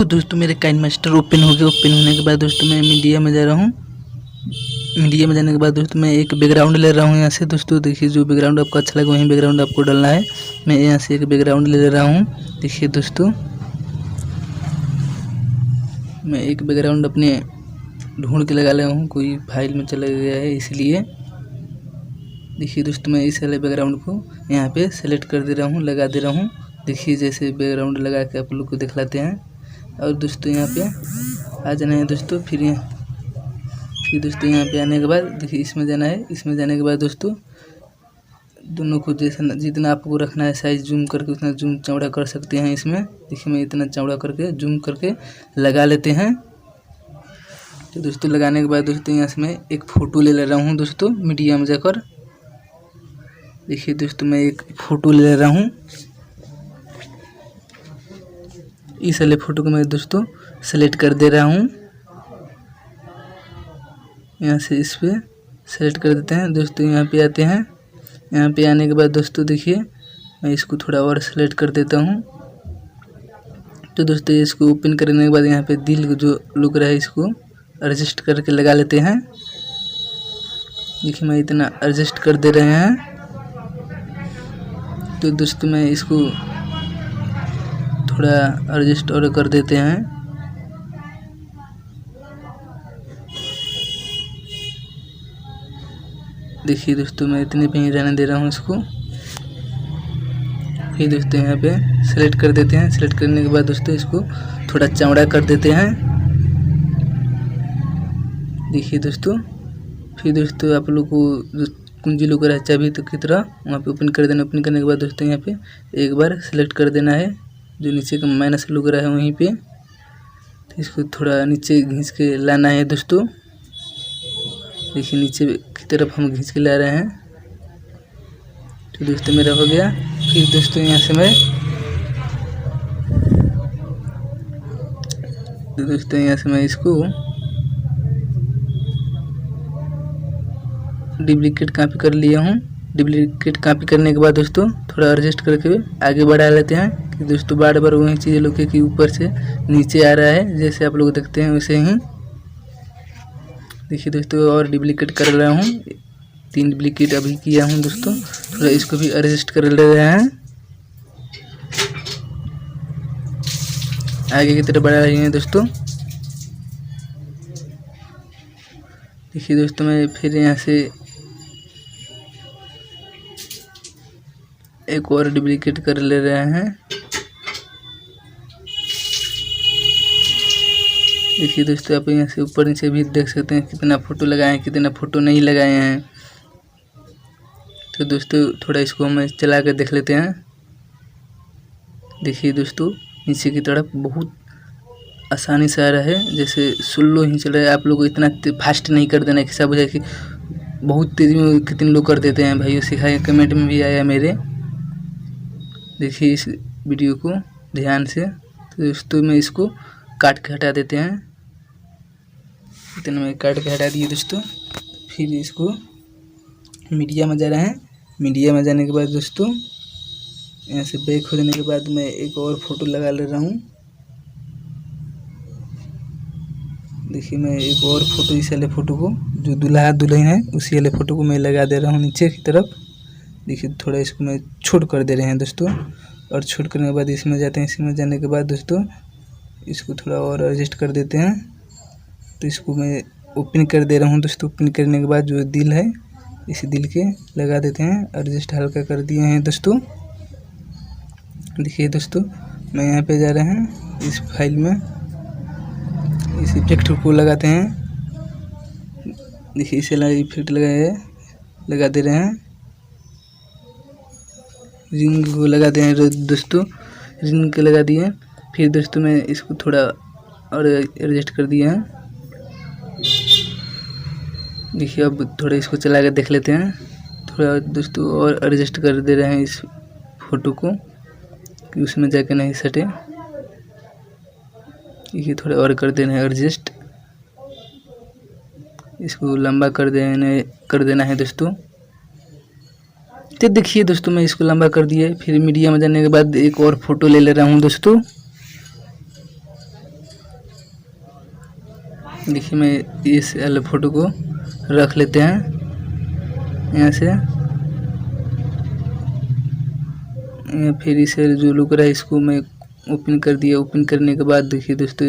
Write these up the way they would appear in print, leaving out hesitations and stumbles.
दोस्तों मेरे Kine master open हो गया। ओपन होने के बाद दोस्तों मैं मीडिया में जा रहा हूँ। मीडिया में जाने के बाद दोस्तों मैं एक बैकग्राउंड ले रहा हूँ यहाँ से। दोस्तों देखिए, जो बैकग्राउंड आपको अच्छा लगे वही बैकग्राउंड आपको डालना है। मैं यहाँ से एक बैकग्राउंड ले रहा हूँ। देखिए दोस्तों, मैं एक बैकग्राउंड अपने ढूंढ के लगा रहा हूँ, कोई फाइल में चला गया है इसलिए। देखिए दोस्तों, मैं इस वाले बैकग्राउंड को यहाँ पे सेलेक्ट कर दे रहा हूँ, लगा दे रहा हूँ। देखिए जैसे बैकग्राउंड लगा के आप लोग को दिखलाते हैं। और दोस्तों यहाँ पे आ जाना है दोस्तों। फिर दोस्तों यहाँ पे आने के बाद देखिए इसमें जाना है। इसमें जाने के बाद दोस्तों दोनों को जैसा जितना आपको रखना है साइज जूम करके उतना जूम चौड़ा कर सकते हैं। इसमें देखिए मैं इतना चौड़ा करके जूम करके लगा लेते हैं। तो दोस्तों लगाने के बाद दोस्तों यहाँ से मैं एक फ़ोटो ले रहा हूँ दोस्तों, मीडिया में जाकर। देखिए दोस्तों, मैं एक फ़ोटो ले रहा हूँ। इस वाले फ़ोटो को मैं दोस्तों सेलेक्ट कर दे रहा हूँ। यहाँ से इस पे सेलेक्ट कर देते हैं दोस्तों। यहाँ पे आते हैं। यहाँ पे आने के बाद दोस्तों देखिए मैं इसको थोड़ा और सेलेक्ट कर देता हूँ। तो दोस्तों इसको ओपन करने के बाद यहाँ पे दिल जो लुक रहा है इसको एडजस्ट करके लगा लेते हैं। देखिए मैं इतना एडजस्ट कर दे रहे हैं। तो दोस्तों मैं इसको थोड़ा एडजस्ट और कर देते हैं। देखिए दोस्तों मैं इतने पे ही रहने दे रहा हूँ इसको। फिर दोस्तों यहाँ पे सेलेक्ट कर देते हैं। सेलेक्ट करने के बाद दोस्तों इसको थोड़ा चौड़ा कर देते हैं। देखिए दोस्तों, फिर दोस्तों आप लोग को जो कुंजी लोग रहा चाबी तो की तरह वहाँ पे ओपन कर देना। ओपन करने के बाद दोस्तों यहाँ पे एक बार सेलेक्ट कर देना है, जो नीचे का माइनस लुक रहा है वहीं पे। तो इसको थोड़ा नीचे खींच के लाना है दोस्तों। देखिए नीचे की तरफ हम खींच के ला रहे हैं। तो दोस्तों मेरा हो गया। फिर दोस्तों यहाँ से मैं इसको डुप्लीकेट कॉपी कर लिया हूँ। डुप्लीकेट कॉपी करने के बाद दोस्तों थोड़ा एडजस्ट करके आगे बढ़ा लेते हैं कि दोस्तों बार बार वही चीज़ लोग कि ऊपर से नीचे आ रहा है, जैसे आप लोग देखते हैं वैसे ही। देखिए दोस्तों और डुप्लीकेट कर रहा हूँ। 3 डुप्लीकेट अभी किया हूँ दोस्तों। थोड़ा इसको भी एडजस्ट कर ले रहे हैं, आगे की तरफ बढ़ा रही हैं दोस्तों। देखिए दोस्तों मैं फिर यहाँ से एक और डुप्लीकेट कर ले रहे हैं। देखिए दोस्तों आप यहाँ से ऊपर नीचे भी देख सकते हैं कितना फ़ोटो लगाए हैं, कितना फ़ोटो नहीं लगाए हैं। तो दोस्तों थोड़ा इसको हम चला कर देख लेते हैं। देखिए दोस्तों नीचे की तरफ बहुत आसानी से आ रहा है, जैसे स्लो ही चल रहा है। आप लोग को इतना फास्ट नहीं कर देना कि सब है कि बहुत तेज़ी में कितने लोग कर देते हैं भाइयों, सिखाए कमेंट में भी आया मेरे। देखिए इस वीडियो को ध्यान से। तो दोस्तों मैं इसको काट के हटा देते हैं। इतना मैं काट के हटा दिए दोस्तों। फिर इसको मीडिया में जा रहे हैं। मीडिया में जाने के बाद दोस्तों यहाँ से बैक हो जाने के बाद मैं एक और फ़ोटो लगा ले रहा हूँ। देखिए मैं एक और फ़ोटो, इस वाले फ़ोटो को जो दूल्हा दुल्हन है उसी वाले फ़ोटो को मैं लगा दे रहा हूँ नीचे की तरफ। देखिए थोड़ा इसको मैं छोट कर दे रहे हैं दोस्तों। और छोट करने के बाद इसमें जाते हैं। इसमें जाने के बाद दोस्तों इसको थोड़ा और एडजस्ट कर देते हैं। तो इसको मैं ओपन कर दे रहा हूँ दोस्तों। ओपन करने के बाद जो दिल है इस दिल के लगा देते हैं। एडजस्ट हल्का कर दिए हैं दोस्तों। देखिए दोस्तों मैं यहाँ पे जा रहे हैं इस फाइल में, इस इफेक्ट को लगाते हैं। देखिए इसे इफेक्ट लगा दे रहे हैं। रिंग को लगा दे रहे हैं दोस्तों। रिंग के लगा दिए। फिर दोस्तों मैं इसको थोड़ा और एडजस्ट कर दिया है। देखिए अब थोड़ा इसको चला कर देख लेते हैं। थोड़ा दोस्तों और एडजस्ट कर दे रहे हैं इस फ़ोटो को कि उसमें जाके नहीं सटे। देखिए थोड़ा और कर देना है एडजस्ट। इसको लंबा कर देना है दोस्तों। तो देखिए दोस्तों मैं इसको लंबा कर दिए। फिर मीडिया में जाने के बाद एक और फ़ोटो ले रहा हूँ दोस्तों। देखिए मैं इस वाले फ़ोटो को रख लेते हैं यहाँ से। फिर इसे जो लुक रहा है इसको मैं ओपन कर दिया। ओपन करने के बाद देखिए दोस्तों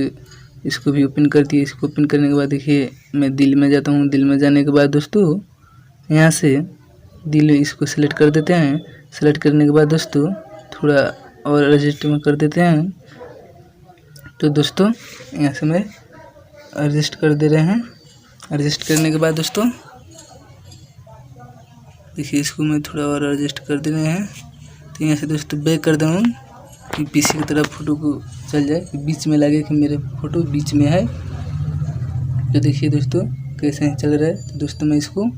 इसको भी ओपन कर दिया। इसको ओपन करने के बाद देखिए मैं दिल में जाता हूँ। दिल में जाने के बाद दोस्तों यहाँ से दिल इसको सेलेक्ट कर देते हैं। सेलेक्ट करने के बाद दोस्तों थोड़ा और एडजस्ट में कर देते हैं। तो दोस्तों यहाँ से मैं एडजस्ट कर दे रहे हैं। एडजस्ट करने के बाद दोस्तों देखिए इसको मैं थोड़ा और एडजस्ट कर दे रहे हैं। तो यहाँ से दोस्तों बैक कर दूँ कि पीछे की तरफ फ़ोटो को चल जाए, कि बीच में लगे कि मेरे फ़ोटो बीच में है। तो देखिए दोस्तों कैसे चल रहा है। तो दोस्तों मैं इसको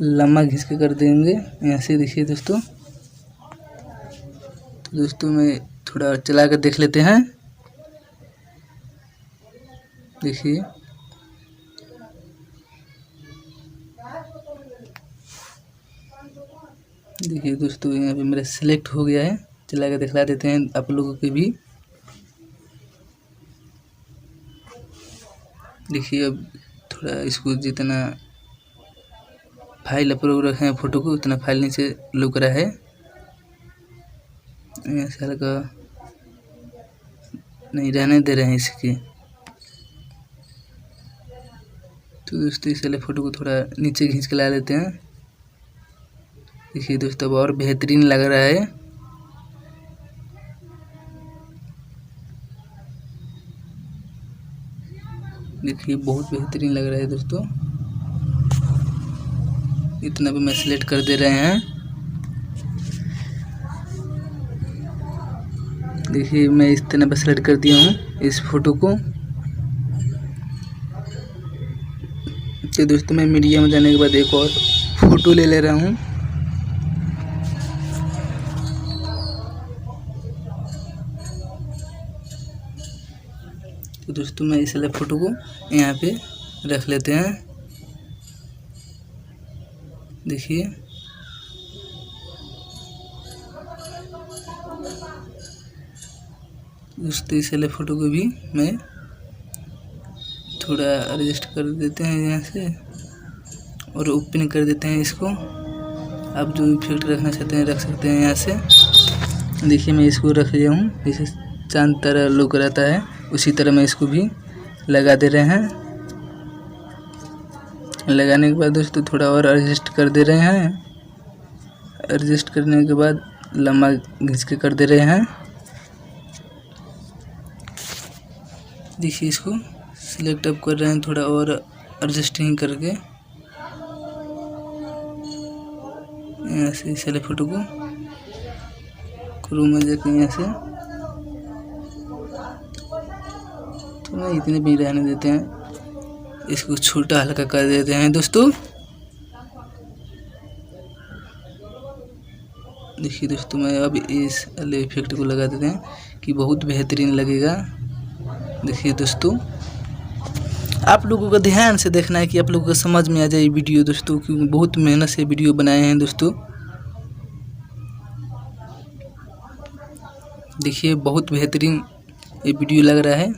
लम्बा घिस के कर देंगे यहाँ से। देखिए दोस्तों, तो दोस्तों मैं थोड़ा चला कर देख लेते हैं। देखिए देखिए दोस्तों यहाँ पे मेरा सिलेक्ट हो गया है। चला कर दिखला देते हैं आप लोगों के भी। देखिए अब थोड़ा इसको जितना फाइल अपलोड रखे हैं फ़ोटो को उतना फाइल नीचे लुक रहा है। ऐसा लगा नहीं रहने दे रहे हैं इसके। तो दोस्तों इस वाले फ़ोटो को थोड़ा नीचे खींच के ला लेते हैं। देखिए दोस्तों अब और बेहतरीन लग रहा है। देखिए बहुत बेहतरीन लग रहा है दोस्तों। इतना भी मैं सिलेक्ट कर दे रहे हैं। देखिए मैं इस तरह पर सेलेक्ट कर दिया हूँ इस फोटो को। तो दोस्तों मैं मीडिया में जाने के बाद एक और फोटो ले ले रहा हूँ। तो दोस्तों मैं इस वाले फ़ोटो को यहाँ पे रख लेते हैं। देखिए दोस्तों इस वाले फ़ोटो को भी मैं थोड़ा एडजस्ट कर देते हैं यहाँ से और ओपन कर देते हैं इसको। आप जो इफेक्ट रखना चाहते हैं रख सकते हैं यहाँ से। देखिए मैं इसको रख लिया हूँ। जैसे चांद तरह लुक रहता है उसी तरह मैं इसको भी लगा दे रहे हैं। लगाने के बाद दोस्तों थोड़ा और एडजस्ट कर दे रहे हैं। एडजस्ट करने के बाद लंबा घिस के कर दे रहे हैं। देखिए इसको सिलेक्ट अप कर रहे हैं थोड़ा और एडजस्टिंग करके। यहाँ से इस वाले फ़ोटो को क्रू में जाकर यहाँ से थोड़ा इतने भी रहने देते हैं। इसको छोटा हल्का कर देते हैं दोस्तों। देखिए दोस्तों मैं अब इस वाले इफेक्ट को लगा देते हैं कि बहुत बेहतरीन लगेगा। देखिए दोस्तों आप लोगों को ध्यान से देखना है कि आप लोगों को समझ में आ जाए वीडियो दोस्तों, क्योंकि बहुत मेहनत से वीडियो बनाए हैं दोस्तों। देखिए बहुत बेहतरीन ये वीडियो लग रहा है।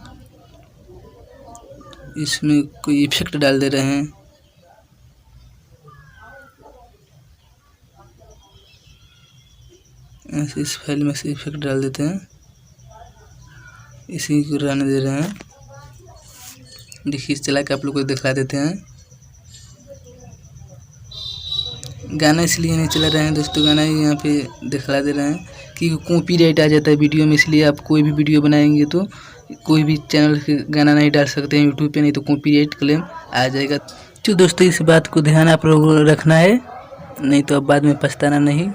इसमें कोई इफेक्ट डाल दे रहे हैं। ऐसे इस फाइल में से इफेक्ट डाल देते हैं, इसी को रहने दे रहे हैं। देखिए चला के आप लोग को दिखला देते हैं। गाना इसलिए नहीं चला रहे हैं दोस्तों, गाना यहाँ पे दिखला दे रहे हैं कि कॉपीराइट आ जाता है वीडियो में। इसलिए आप कोई भी वीडियो बनाएंगे तो कोई भी चैनल के गाना नहीं डाल सकते हैं यूट्यूब पे, नहीं तो कॉपीराइट क्लेम आ जाएगा। तो दोस्तों इस बात को ध्यान आप लोगों को रखना है, नहीं तो अब बाद में पछताना नहीं।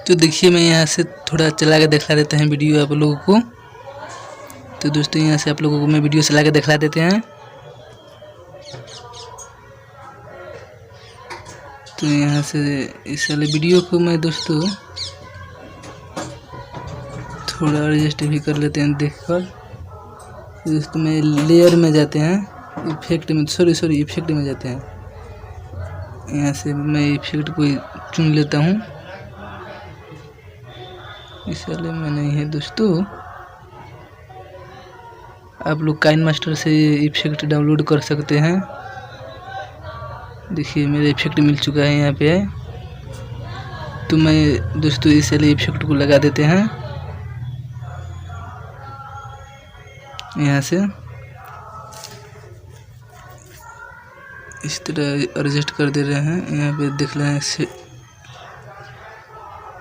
तो देखिए मैं यहाँ से थोड़ा चला के दिखला देते हैं वीडियो आप लोगों को। तो दोस्तों यहाँ से आप लोगों को मैं वीडियो चला के दिखला देते हैं। तो यहाँ से इस वाले वीडियो को मैं दोस्तों थोड़ा एडजस्ट भी कर लेते हैं देखकर। दोस्तों मैं लेयर में जाते हैं, इफेक्ट में सॉरी इफेक्ट में जाते हैं। यहाँ से मैं इफेक्ट को चुन लेता हूँ। इस वाले में नहीं है दोस्तों, आप लोग काइन मास्टर से इफेक्ट डाउनलोड कर सकते हैं। देखिए मेरा इफेक्ट मिल चुका है यहाँ पे है। तो मैं दोस्तों इस वाले इफेक्ट को लगा देते हैं यहाँ से। इस तरह एडजस्ट कर दे रहे हैं। यहाँ पे देख रहे हैं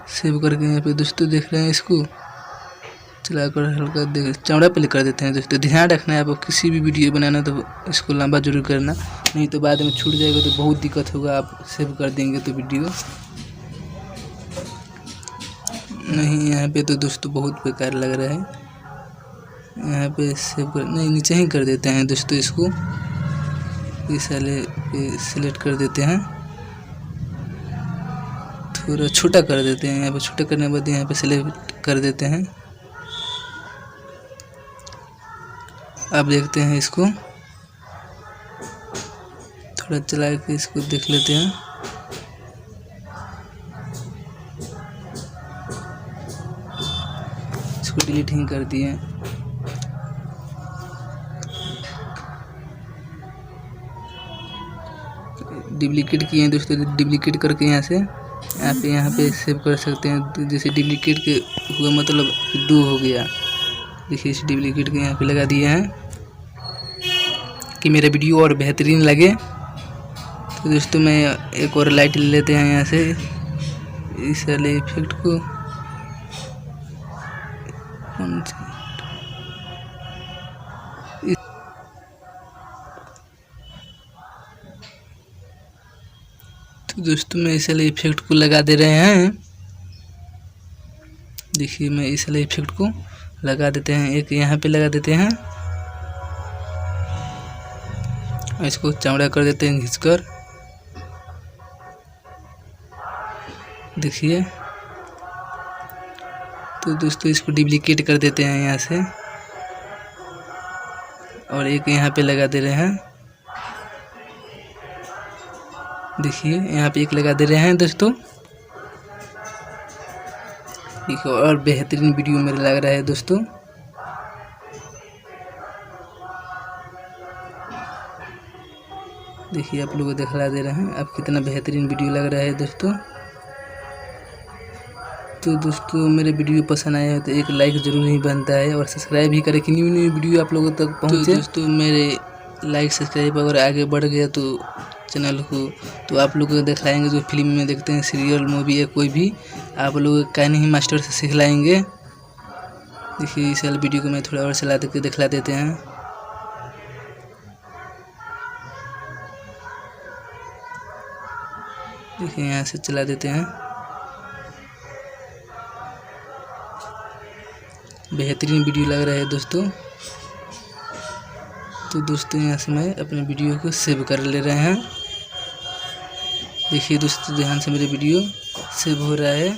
सेव करके यहाँ पे दोस्तों देख रहे हैं। इसको चलाकर हल्का देख चौड़ा प्ले कर देते हैं दोस्तों। ध्यान रखना है, आप किसी भी वीडियो बनाना तो इसको लंबा जरूर करना, नहीं तो बाद में छूट जाएगा तो बहुत दिक्कत होगा। आप सेव कर देंगे तो वीडियो नहीं। यहाँ पे तो दोस्तों बहुत बेकार लग रहा है। यहाँ पे सेव कर नहीं, नीचे ही कर देते हैं दोस्तों। इसको इस वाले पे सिलेक्ट कर देते हैं, थोड़ा छोटा कर देते हैं। यहाँ पे छोटा करने के बाद यहाँ पे सिलेक्ट कर देते हैं। आप देखते हैं इसको थोड़ा चला के इसको देख लेते हैं। इसको डिलीट ही कर दिए। डुप्लीकेट किए हैं दोस्तों। डुप्लीकेट करके यहाँ पे सेव कर सकते हैं। जैसे डुप्लीकेट के हुआ मतलब 2 हो गया। देखिए इस डुप्लीकेट के यहाँ पे लगा दिए हैं कि मेरा वीडियो और बेहतरीन लगे। तो दोस्तों मैं एक और लाइट ले लेते हैं यहाँ से इस वाले इफेक्ट को। तो दोस्तों मैं इस वाले इफेक्ट को लगा दे रहे हैं। देखिए मैं इस वाले इफेक्ट को लगा देते हैं। एक यहाँ पे लगा देते हैं, इसको चौड़ा कर देते हैं खींचकर। देखिए तो दोस्तों इसको डुप्लीकेट कर देते हैं यहाँ से और एक यहाँ पे लगा दे रहे हैं। देखिए यहाँ पे एक लगा दे रहे हैं दोस्तों। ठीक है, और बेहतरीन वीडियो मेरा लग रहा है दोस्तों। देखिए आप लोगों को दिखला दे रहे हैं अब कितना बेहतरीन वीडियो लग रहा है दोस्तों। तो दोस्तों मेरे वीडियो पसंद आया है तो एक लाइक ज़रूर ही बनता है और सब्सक्राइब भी करें कि न्यू न्यू वीडियो आप लोगों तक पहुँचे। तो दोस्तों मेरे लाइक सब्सक्राइब अगर आगे बढ़ गया तो चैनल को, तो आप लोग दिखलाएंगे जो फिल्म में देखते हैं, सीरियल मूवी या कोई भी, आप लोग काइन मास्टर से सिखलाएंगे। देखिए इस वाले वीडियो को मैं थोड़ा और चला के दिखला देते हैं। देखिए यहाँ से चला देते हैं। बेहतरीन वीडियो लग रहा है दोस्तों। तो दोस्तों यहाँ से मैं अपने वीडियो को सेव कर ले रहे हैं। देखिए दोस्तों ध्यान से मेरे वीडियो सेव हो रहा है।